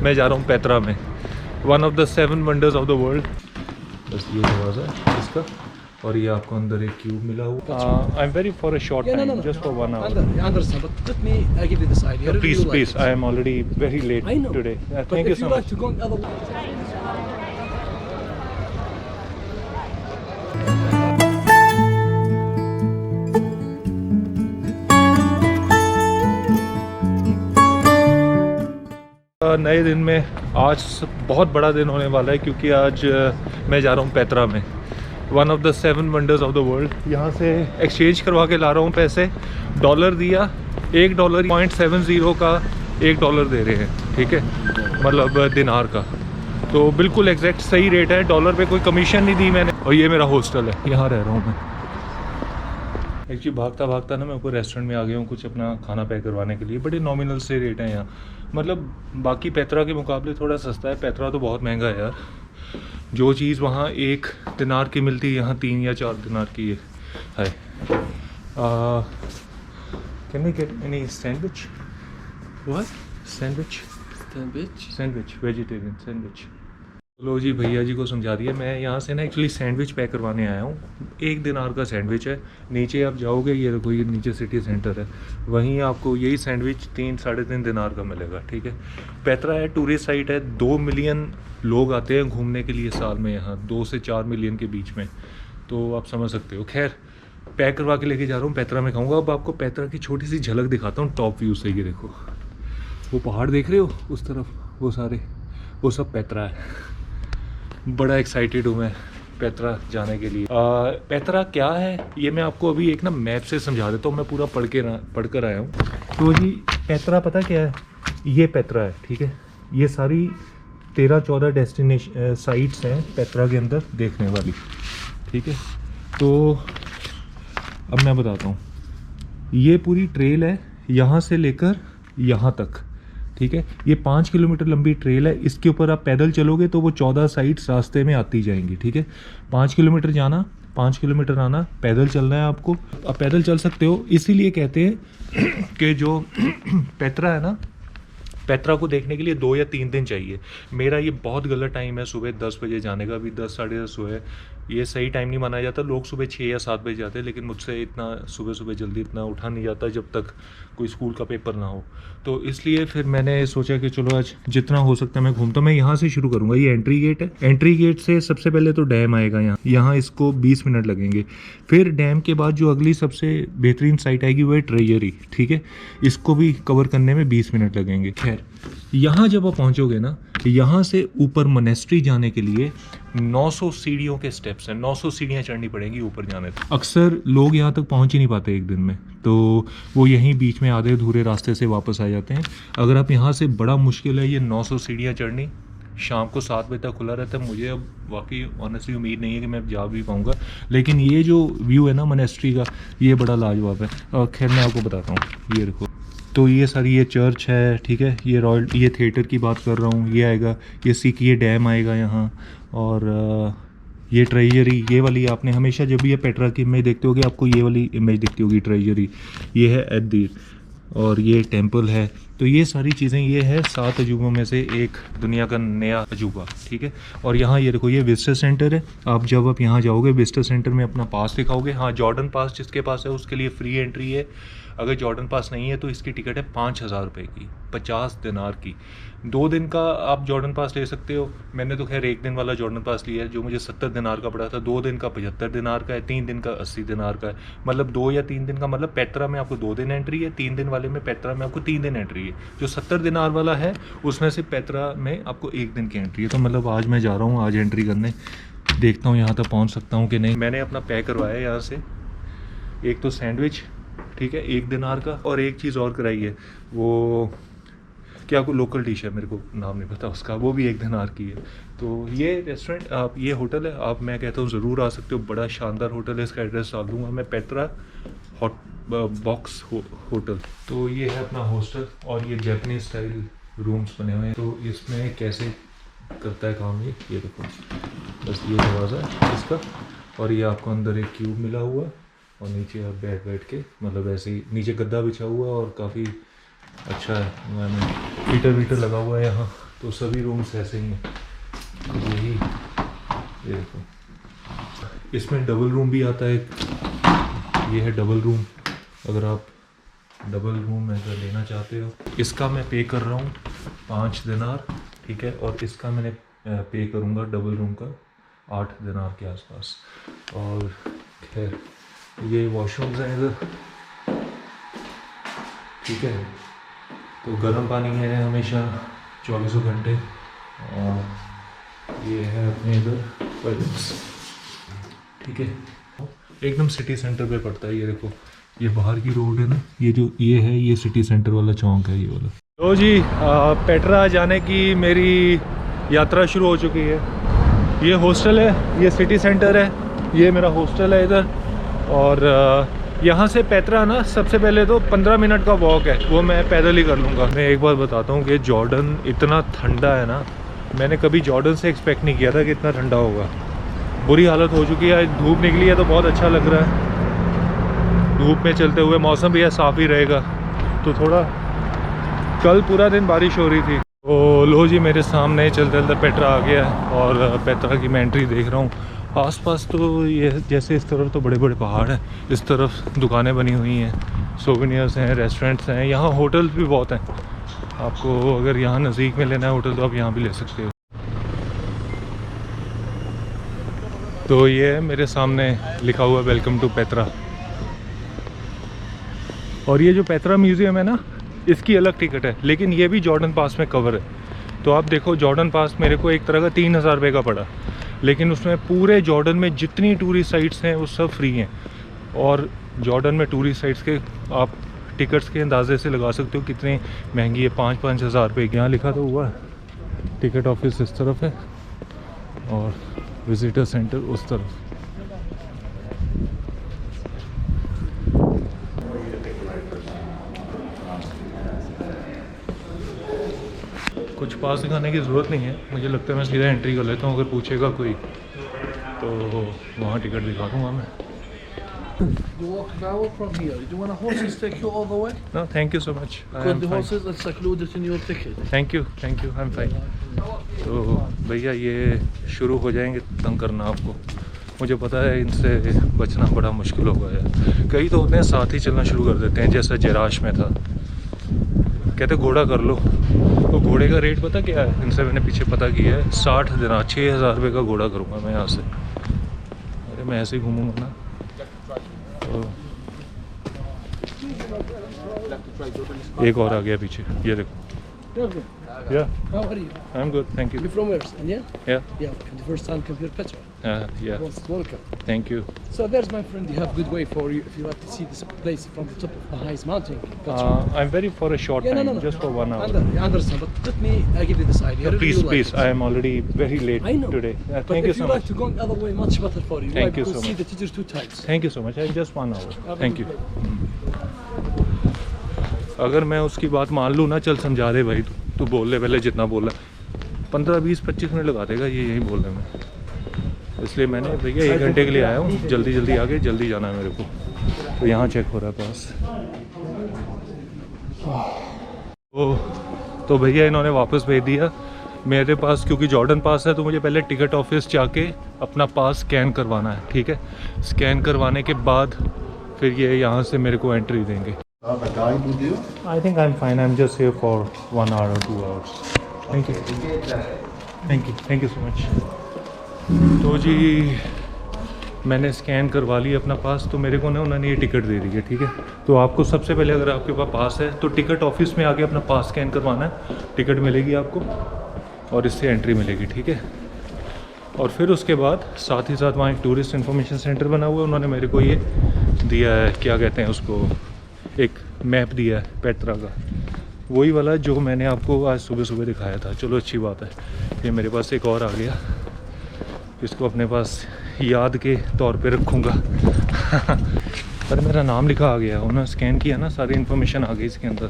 मैं जा रहा हूँ पेत्रा में, one of the 7 wonders of the world. बस ये दरवाज़ा है इसका, और ये आपको अंदर एक क्यूब मिला हुआ। I am very for a short time, just for 1 hour. Understand, but let me give you this idea. Please, I am already very late today. Thank you so much. To go on other नए दिन में आज बहुत बड़ा दिन होने वाला है, क्योंकि आज मैं जा रहा हूँ पेत्रा में, one of the 7 wonders of the world. यहाँ से एक्सचेंज करवा के ला रहा हूँ पैसे। डॉलर दिया, $1 0.70 का $1 दे रहे हैं, ठीक है, मतलब दिनार का। तो बिल्कुल एग्जैक्ट सही रेट है, डॉलर पे कोई कमीशन नहीं दी मैंने। और ये मेरा हॉस्टल है, यहाँ रह रहा हूँ मैं। एक्चुअली भागता भागता ना मैं ऊपर रेस्टोरेंट में आ गया हूँ कुछ अपना खाना पैक करवाने के लिए। बड़े नॉमिनल से रेट हैं यहाँ, मतलब बाकी पेत्रा के मुकाबले थोड़ा सस्ता है। पेत्रा तो बहुत महंगा है यार, जो चीज़ वहाँ 1 दिनार की मिलती है यहाँ 3 या 4 दिनार की है। Can we get any sandwich? What sandwich vegetarian sandwich. लो जी, भैया जी को समझा दिया। मैं यहाँ से ना एक्चुअली सैंडविच पैक करवाने आया हूँ। 1 दिनार का सैंडविच है। नीचे आप जाओगे, ये देखो, ये नीचे सिटी सेंटर है, वहीं आपको यही सैंडविच 3-3.5 दिनार का मिलेगा, ठीक है। पेत्रा है, टूरिस्ट साइट है, 2 मिलियन लोग आते हैं घूमने के लिए साल में यहाँ, 2 से 4 मिलियन के बीच में, तो आप समझ सकते हो। खैर, पैक करवा के लेके जा रहा हूँ, पेत्रा में खाऊँगा। अब आपको पेत्रा की छोटी सी झलक दिखाता हूँ टॉप व्यू से। ये देखो, वो पहाड़ देख रहे हो उस तरफ, वो सारे, वो सब पेत्रा है। बड़ा एक्साइटेड हूँ मैं पेत्रा जाने के लिए। पेत्रा क्या है ये मैं आपको अभी एक ना मैप से समझा देता हूँ। मैं पूरा पढ़ कर आया हूँ। तो जी पेत्रा पता क्या है? ये पेत्रा है, ठीक है। ये सारी 13-14 डेस्टिनेशन साइट्स हैं पेत्रा के अंदर देखने वाली, ठीक है। तो अब मैं बताता हूँ, ये पूरी ट्रेल है यहाँ से लेकर यहाँ तक, ठीक है। ये 5 किलोमीटर लंबी ट्रेल है। इसके ऊपर आप पैदल चलोगे तो वो 14 साइट्स रास्ते में आती जाएंगी, ठीक है। 5 किलोमीटर जाना, 5 किलोमीटर आना, पैदल चलना है आपको। आप पैदल चल सकते हो, इसीलिए कहते हैं कि जो पेत्रा है ना, पेत्रा को देखने के लिए 2 या 3 दिन चाहिए। मेरा ये बहुत गलत टाइम है सुबह 10 बजे जाने का। अभी 10 साढ़े 10 हुए, ये सही टाइम नहीं माना जाता। लोग सुबह 6 या 7 बजे जाते हैं, लेकिन मुझसे इतना सुबह जल्दी इतना उठा नहीं जाता जब तक कोई स्कूल का पेपर ना हो। तो इसलिए फिर मैंने सोचा कि चलो आज जितना हो सकता है मैं घूमता हूँ। मैं यहाँ से शुरू करूँगा, ये एंट्री गेट है। एंट्री गेट से सबसे पहले तो डैम आएगा यहाँ इसको 20 मिनट लगेंगे। फिर डैम के बाद जो अगली सबसे बेहतरीन साइट आएगी वो है ट्रेजरी, ठीक है। इसको भी कवर करने में 20 मिनट लगेंगे। खैर, यहाँ जब आप पहुँचोगे ना, यहाँ से ऊपर मोनेस्ट्री जाने के लिए 900 सीढ़ियों के स्टेप्स हैं। 900 सीढ़ियाँ चढ़नी पड़ेंगी ऊपर जाने तक। अक्सर लोग यहाँ तक पहुँच ही नहीं पाते एक दिन में, तो वो यहीं बीच में आधे अधूरे रास्ते से वापस आ जाते हैं। अगर आप यहाँ से, बड़ा मुश्किल है ये 900 सीढ़ियाँ चढ़नी। शाम को 7 बजे तक खुला रहता है। मुझे अब वाकई ऑनेस्टली उम्मीद नहीं है कि मैं जा भी पाऊँगा, लेकिन ये जो व्यू है ना मोनेस्ट्री का, ये बड़ा लाजवाब है। और खैर मैं आपको बताता हूँ, ये देखो, तो ये सारी, ये चर्च है, ठीक है। ये रॉयल, ये थिएटर की बात कर रहा हूँ, ये आएगा, ये ये डैम आएगा यहाँ, और ये ट्रेजरी, ये वाली आपने हमेशा जब भी ये पेट्रा की इमेज देखते होगे आपको ये वाली इमेज दिखती होगी, ट्रेजरी। ये है एद्दीर, और ये टेंपल है। तो ये सारी चीज़ें, ये है 7 अजूबों में से एक, दुनिया का नया अजूबा, ठीक है। और यहाँ ये देखो, ये विजिटर सेंटर है। आप जब आप यहाँ जाओगे विजिटर सेंटर में अपना पास दिखाओगे। हाँ, जॉर्डन पास जिसके पास है उसके लिए फ्री एंट्री है। अगर जॉर्डन पास नहीं है तो इसकी टिकट है 5000 रुपये की, 50 दिनार की। 2 दिन का आप जॉर्डन पास ले सकते हो। मैंने तो खैर 1 दिन वाला जॉर्डन पास लिया है, जो मुझे 70 दिनार का पड़ा था। 2 दिन का 75 दिनार का है, 3 दिन का 80 दिनार का है। मतलब 2 या 3 दिन का, मतलब पेत्रा में आपको 2 दिन एंट्री है, 3 दिन वाले में पेत्रा में आपको 3 दिन एंट्री है। जो 70 दिनार वाला है उसमें से पेत्रा में आपको 1 दिन की एंट्री है। तो मतलब आज मैं जा रहा हूँ, आज एंट्री करने, देखता हूँ यहाँ तक पहुँच सकता हूँ कि नहीं। मैंने अपना पैक करवाया यहाँ से, एक तो सैंडविच, ठीक है, 1 दिनार का, और एक चीज़ और कराई है, वो क्या कोई लोकल डिश है, मेरे को नाम नहीं पता उसका, वो भी 1 दिनार की है। तो ये रेस्टोरेंट, आप, ये होटल है, आप, मैं कहता हूँ ज़रूर आ सकते हो। बड़ा शानदार होटल है, इसका एड्रेस डाल दूँगा मैं, पेत्रा हॉट बॉक्स होटल। तो ये है अपना हॉस्टल, और ये जापानीज स्टाइल रूम्स बने हुए हैं। तो इसमें कैसे करता है काम ये देखो, बस ये दरवाज़ा है इसका, और ये आपको अंदर एक क्यूब मिला हुआ, और नीचे आप बैठ के, मतलब ऐसे ही नीचे गद्दा बिछा हुआ, और काफ़ी अच्छा है। हीटर वीटर लगा हुआ है यहाँ। तो सभी रूम्स ऐसे ही हैं। यही ये देखो, इसमें डबल रूम भी आता है। ये है डबल रूम, अगर आप डबल रूम अगर लेना चाहते हो। इसका मैं पे कर रहा हूँ 5 दिनार, ठीक है, और इसका मैंने पे करूँगा डबल रूम का 8 दिनार के आसपास। और खैर ये वॉशरूम्स हैं इधर, ठीक है। तो गर्म पानी है हमेशा 24 घंटे। और ये है अपने इधर टॉयलेट्स, ठीक है। एकदम सिटी सेंटर पे पड़ता है। ये देखो, ये बाहर की रोड है ना, ये है ये सिटी सेंटर वाला चौक है ये वाला। तो जी पेट्रा जाने की मेरी यात्रा शुरू हो चुकी है। ये हॉस्टल है, ये सिटी सेंटर है, ये मेरा हॉस्टल है इधर। और यहाँ से पेट्रा ना सबसे पहले तो 15 मिनट का वॉक है, वो मैं पैदल ही कर लूँगा। मैं एक बार बताता हूँ कि जॉर्डन इतना ठंडा है ना, मैंने कभी जॉर्डन से एक्सपेक्ट नहीं किया था कि इतना ठंडा होगा। बुरी हालत हो चुकी है। धूप निकली है तो बहुत अच्छा लग रहा है धूप में चलते हुए। मौसम भी है साफ़ ही रहेगा तो थोड़ा। कल पूरा दिन बारिश हो रही थी। तो लो जी, मेरे सामने चलते चलते पेट्रा आ गया है और पेट्रा की मैं एंट्री देख रहा हूँ। आसपास तो ये जैसे इस तरफ तो बड़े बड़े पहाड़ हैं, इस तरफ दुकानें बनी हुई हैं, सोवेनियर्स हैं, रेस्टोरेंट्स हैं, यहाँ होटल्स भी बहुत हैं। आपको अगर यहाँ नज़दीक में लेना है होटल तो आप यहाँ भी ले सकते हो। तो ये है मेरे सामने लिखा हुआ वेलकम टू पेट्रा। और ये जो पेट्रा म्यूज़ियम है ना, इसकी अलग टिकट है, लेकिन ये भी जॉर्डन पास में कवर है। तो आप देखो, जॉर्डन पास मेरे को एक तरह का 3000 रुपये का पड़ा, लेकिन उसमें पूरे जॉर्डन में जितनी टूरिस्ट साइट्स हैं वो सब फ्री हैं। और जॉर्डन में टूरिस्ट साइट्स के आप टिकट्स के अंदाजे से लगा सकते हो कितनी महंगी है। 5-5 हज़ार रुपये। यहाँ लिखा तो हुआ है। टिकट ऑफिस इस तरफ है और विजिटर सेंटर उस तरफ। कुछ पास दिखाने की ज़रूरत नहीं है, मुझे लगता है मैं सीधा एंट्री कर लेता हूँ। अगर पूछेगा कोई तो वहाँ टिकट दिखा दूँगा मैं। You walk an hour from here. Do you want a horses take you all the way? No, thank you so much. Because the horses it's included in your ticket. Thank you, I'm fine. तो भैया ये शुरू हो जाएंगे तंग करना आपको। मुझे पता है इनसे बचना बड़ा मुश्किल होगा यार। कई तो होते हैं साथ ही चलना शुरू कर देते हैं, जैसा जराश में था। कहते घोड़ा कर लो, तो घोड़े का रेट पता क्या है? इनसे मैंने पीछे पता किया है, 60 दिनार, 6000 रुपये का घोड़ा करूँगा मैं यहाँ से। अरे मैं ऐसे ही घूमूँगा ना। तो एक और आ गया पीछे, ये देखो। Yeah, How are you? I'm good, thank you. You from where? India? Yeah, Yeah. The first time come here, Petra. yeah, Welcome. thank you. So there's my friend. You have good way for you if you like to see this place from the top of the highest mountain. Petra. I'm very for a short Yeah, time, no. just for 1 hour. I understand, but let me give you this idea. I really Please, like please, it. I am already very late I know. today. But Thank you if so you like much. to go the other way, much better for you. Thank you Because so see much. the teachers 2 times. Thank you so much. Just 1 hour. Have a Thank you. good day. अगर मैं उसकी बात मान लूँ ना, चल समझा दे भाई, तू बोल ले पहले जितना बोला। 15, 20, 25 मिनट लगा देगा ये यही बोलने में। इसलिए मैंने भैया 1 घंटे के लिए आया हूँ, जल्दी आके जल्दी जाना है मेरे को। तो यहाँ चेक हो रहा है पास। तो भैया इन्होंने वापस भेज दिया मेरे पास, क्योंकि जॉर्डन पास है तो मुझे पहले टिकट ऑफिस जाके अपना पास स्कैन करवाना है, ठीक है। स्कैन करवाने के बाद फिर ये यहाँ से मेरे को एंट्री देंगे। Have a guide with you? I think I'm fine. I'm just here for 1 hour or 2 hours. Thank you. Thank you so much. तो जी मैंने स्कैन करवा लिया अपना पास, तो मेरे को ना उन्होंने ये टिकट दे दी है, ठीक है। तो आपको सबसे पहले अगर आपके पास पास है तो टिकट ऑफिस में आके अपना पास स्कैन करवाना है, टिकट मिलेगी आपको और इससे एंट्री मिलेगी, ठीक है। और फिर उसके बाद साथ ही साथ वहाँ एक टूरिस्ट इन्फॉर्मेशन सेंटर बना हुआ है, उन्होंने मेरे को ये दिया है, क्या कहते हैं उसको, एक मैप दिया है पेट्रा का, वही वाला जो मैंने आपको आज सुबह दिखाया था। चलो अच्छी बात है, ये मेरे पास एक और आ गया, इसको अपने पास याद के तौर पे रखूँगा। पर मेरा नाम लिखा आ गया, उन्होंने स्कैन किया ना, सारी इन्फॉर्मेशन आ गई इसके अंदर।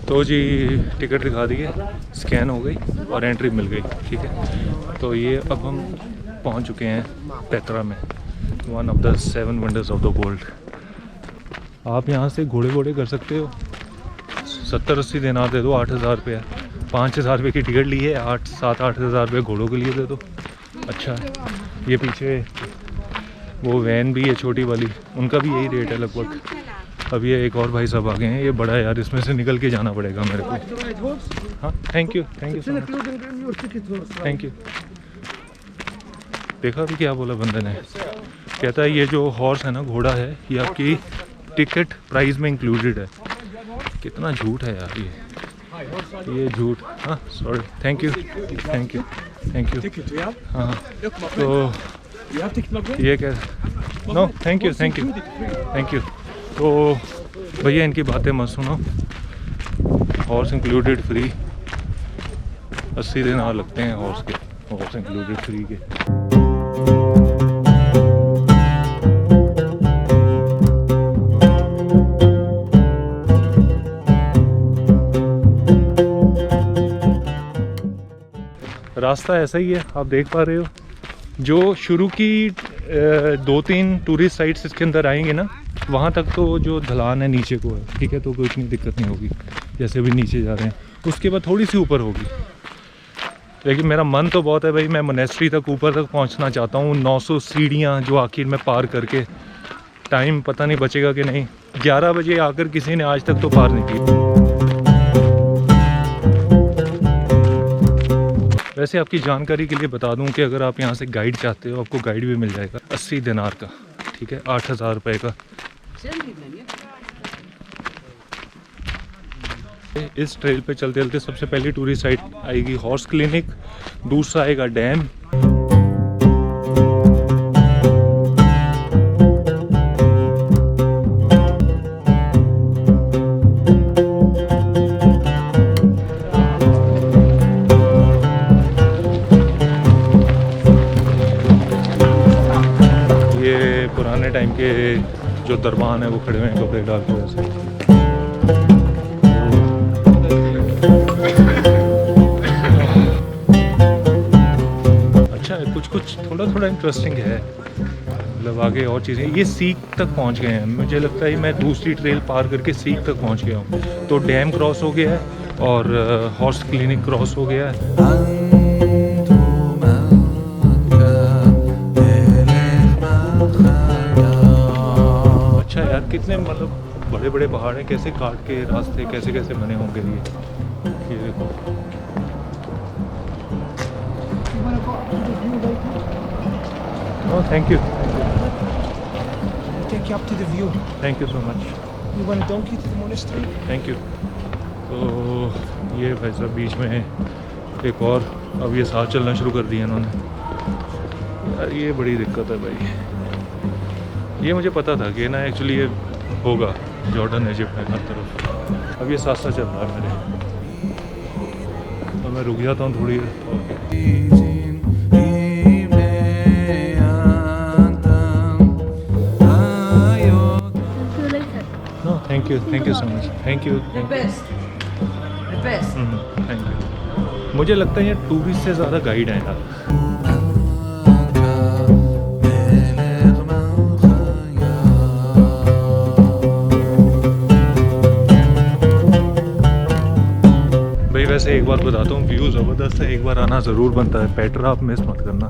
तो जी टिकट दिखा दी है, स्कैन हो गई और एंट्री मिल गई, ठीक है। तो ये अब हम पहुंच चुके हैं पेट्रा में, one of the 7 wonders of the world. आप यहाँ से घोड़े कर सकते हो, 70-80 दिनार दे दो, 8,000 रुपये। 5,000 रुपये की टिकट ली है, 7-8,000 रुपये घोड़ों के लिए दे दो। अच्छा, ये पीछे वो वैन भी है छोटी वाली, उनका भी यही रेट है लगभग। अब ये एक और भाई साहब आ गए हैं, ये बड़ा है यार, इसमें से निकल के जाना पड़ेगा मेरे को। हाँ, thank you so much, thank you. देखा अभी क्या बोला बंदे ने, कहता है ये जो हॉर्स है ना, घोड़ा है, ये आपकी टिकट प्राइस में इंक्लूडेड है। कितना झूठ है यार ये झूठ। हाँ सॉरी, थैंक यू। हाँ तो ये क्या, नो थैंक यू। तो भैया इनकी बातें मत सुनो, हॉर्स इंक्लूडेड फ्री, 80 दिनार लगते हैं हॉर्स इंक्लूडेड फ्री के। रास्ता ऐसा ही है, आप देख पा रहे हो। जो शुरू की 2-3 टूरिस्ट साइट्स इसके अंदर आएंगे ना, वहाँ तक तो जो ढलान है नीचे को है, ठीक है, तो कोई इतनी दिक्कत नहीं होगी। जैसे भी नीचे जा रहे हैं, उसके बाद थोड़ी सी ऊपर होगी। लेकिन मेरा मन तो बहुत है भाई, मैं मोनेस्ट्री तक ऊपर तक पहुँचना चाहता हूँ। 900 सीढ़ियाँ जो आखिर में पार करके, टाइम पता नहीं बचेगा कि नहीं। 11 बजे आकर किसी ने आज तक तो पार नहीं की। वैसे आपकी जानकारी के लिए बता दूं कि अगर आप यहाँ से गाइड चाहते हो, आपको गाइड भी मिल जाएगा 80 दिनार का, ठीक है, 8,000 रुपये का। इस ट्रेल पे चलते चलते सबसे पहली टूरिस्ट साइट आएगी हॉर्स क्लिनिक, दूसरा आएगा डैम, टाइम के जो दरबान है वो खड़े हुए हैं कपड़े डाल के वैसे। अच्छा है, कुछ थोड़ा इंटरेस्टिंग है, मतलब आगे और चीज़ें। ये सीक तक पहुंच गए हैं, मुझे लगता है मैं दूसरी ट्रेल पार करके सीक तक पहुंच गया हूँ। तो डैम क्रॉस हो गया है और हॉर्स क्लिनिक क्रॉस हो गया है। यार कितने मतलब बड़े बड़े पहाड़ हैं, कैसे काट के रास्ते कैसे बने होंगे ये देखो। Thank you thank you so much. Thank you. तो ये भाई साहब बीच में एक और, अब ये साथ चलना शुरू कर दिया इन्होंने। यार ये बड़ी दिक्कत है भाई, ये मुझे पता था कि ना एक्चुअली ये होगा जॉर्डन इजिप्ट में हर तरफ। अब ये साथ साथ चल रहा है मेरे, तो मैं रुक जाता हूँ थोड़ी देर। No thank you so much, thank you. Thank you. मुझे लगता है ये टूरिस्ट से ज़्यादा गाइड है यार। वैसे एक बात बताता हूँ, व्यू ज़बरदस्त है, एक बार आना ज़रूर बनता है। पेट्रा आप मिस मत करना।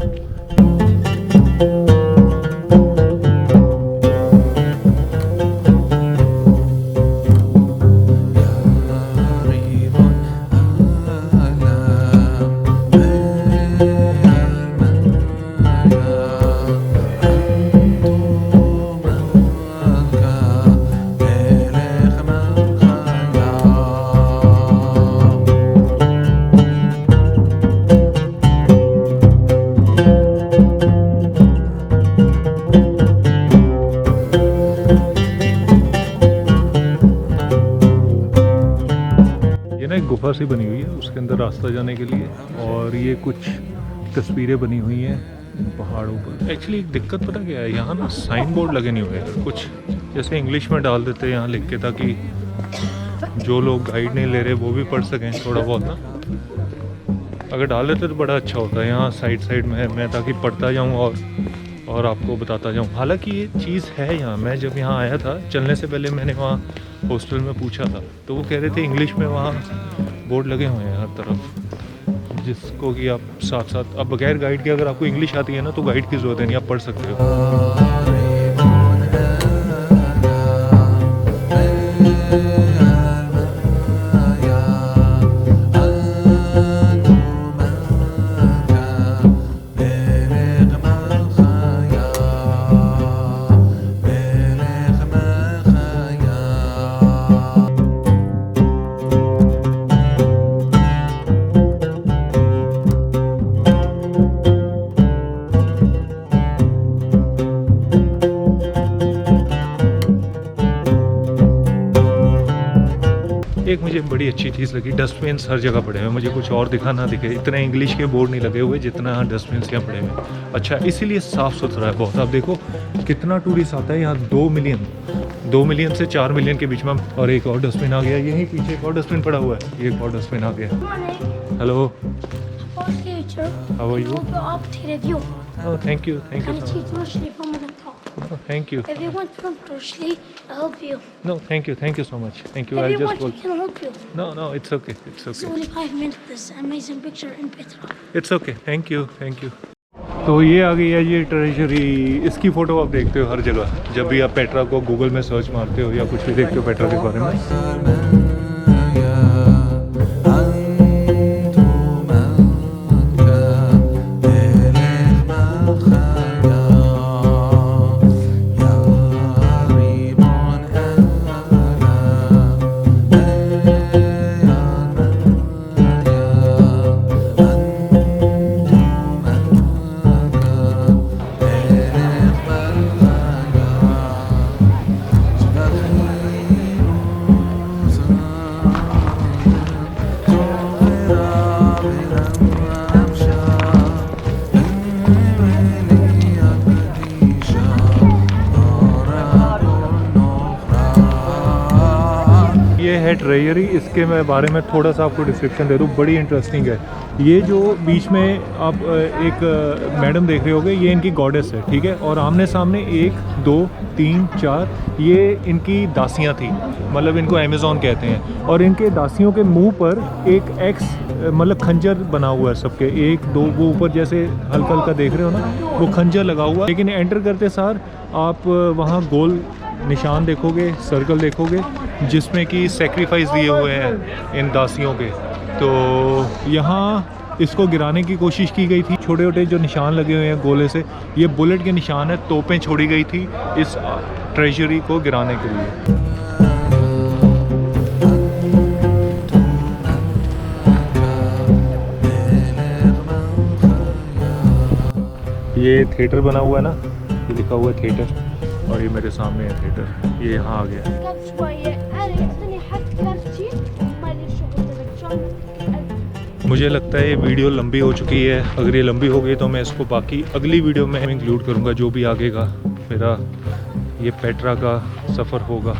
गुफा सी बनी हुई है, उसके अंदर रास्ता जाने के लिए, और ये कुछ तस्वीरें बनी हुई हैं इन पहाड़ों पर। एक्चुअली एक दिक्कत पता क्या है, यहाँ ना साइन बोर्ड लगे नहीं हुए हैं, कुछ जैसे इंग्लिश में डाल देते हैं यहाँ लिख के, ताकि जो लोग गाइड नहीं ले रहे वो भी पढ़ सकें थोड़ा बहुत ना। अगर डाल देते तो बड़ा अच्छा होता है यहाँ साइड में मैं ताकि पढ़ता जाऊँ और आपको बताता जाऊँ। हालांकि ये चीज़ है यहाँ, मैं जब यहाँ आया था चलने से पहले मैंने वहाँ हॉस्टल में पूछा था, तो वो कह रहे थे इंग्लिश में वहाँ बोर्ड लगे हुए हैं हर तरफ, जिसको कि आप साथ साथ, अब बगैर गाइड के अगर आपको इंग्लिश आती है ना तो गाइड की ज़रूरत है नहीं, आप पढ़ सकते हो। एक मुझे बड़ी अच्छी चीज़ लगी, डस्टबिन हर जगह पड़े हुए हैं। मुझे कुछ और दिखा ना दिखे, इतने इंग्लिश के बोर्ड नहीं लगे हुए जितना यहाँ डस्टबिन यहाँ पड़े हुए हैं। अच्छा, इसीलिए साफ़ सुथरा है बहुत। आप देखो कितना टूरिस्ट आता है यहाँ, 2 मिलियन से 4 मिलियन के बीच में। और एक और डस्टबिन आ गया, यहीं पीछे एक और डस्टबिन पड़ा हुआ है, ये एक और डस्टबिन आ गया। Hello, how are you? Oh, thank you so much. Oh, thank you. If you want from Turkey, I'll help you. No, thank you so much. Thank you. If I'll you just want, go. I can help you. No, it's okay. It's It's okay. only 5 minutes. This amazing picture in Petra. It's okay. Thank you. तो ये आ गई है ये treasury. इसकी photo आप देखते हो हर जगह, जब भी आप पेट्रा को गूगल में सर्च मारते हो या कुछ भी देखते हो पेट्रा के बारे में। ये है ट्रेजरी। इसके मैं बारे में थोड़ा सा आपको डिस्क्रिप्शन दे दूँ, बड़ी इंटरेस्टिंग है। ये जो बीच में आप एक मैडम देख रहे होगे, ये इनकी गॉडेस है, ठीक है। और आमने सामने 1 2 3 4 ये इनकी दासियाँ थी, मतलब इनको अमेज़ॉन कहते हैं। और इनके दासियों के मुंह पर एक एक्स मतलब खंजर बना हुआ है सबके, 1 2 वो ऊपर जैसे हल्का हल्का देख रहे हो ना, वो खंजर लगा हुआ। लेकिन एंटर करते सार आप वहाँ गोल निशान देखोगे, सर्कल देखोगे, जिसमें कि सेक्रीफाइस दिए हुए हैं इन दासियों के। तो यहाँ इसको गिराने की कोशिश की गई थी। छोटे छोटे जो निशान लगे हुए हैं गोले से, ये बुलेट के निशान है, तोपें छोड़ी गई थी इस ट्रेजरी को गिराने के लिए। ये थिएटर बना हुआ है ना, ये लिखा हुआ है थिएटर, और ये मेरे सामने है थिएटर, ये यहाँ आ गया। मुझे लगता है ये वीडियो लंबी हो चुकी है। अगर ये लंबी हो गई तो मैं इसको बाकी अगली वीडियो में इंक्लूड करूँगा, जो भी आगे का मेरा ये पेट्रा का सफ़र होगा।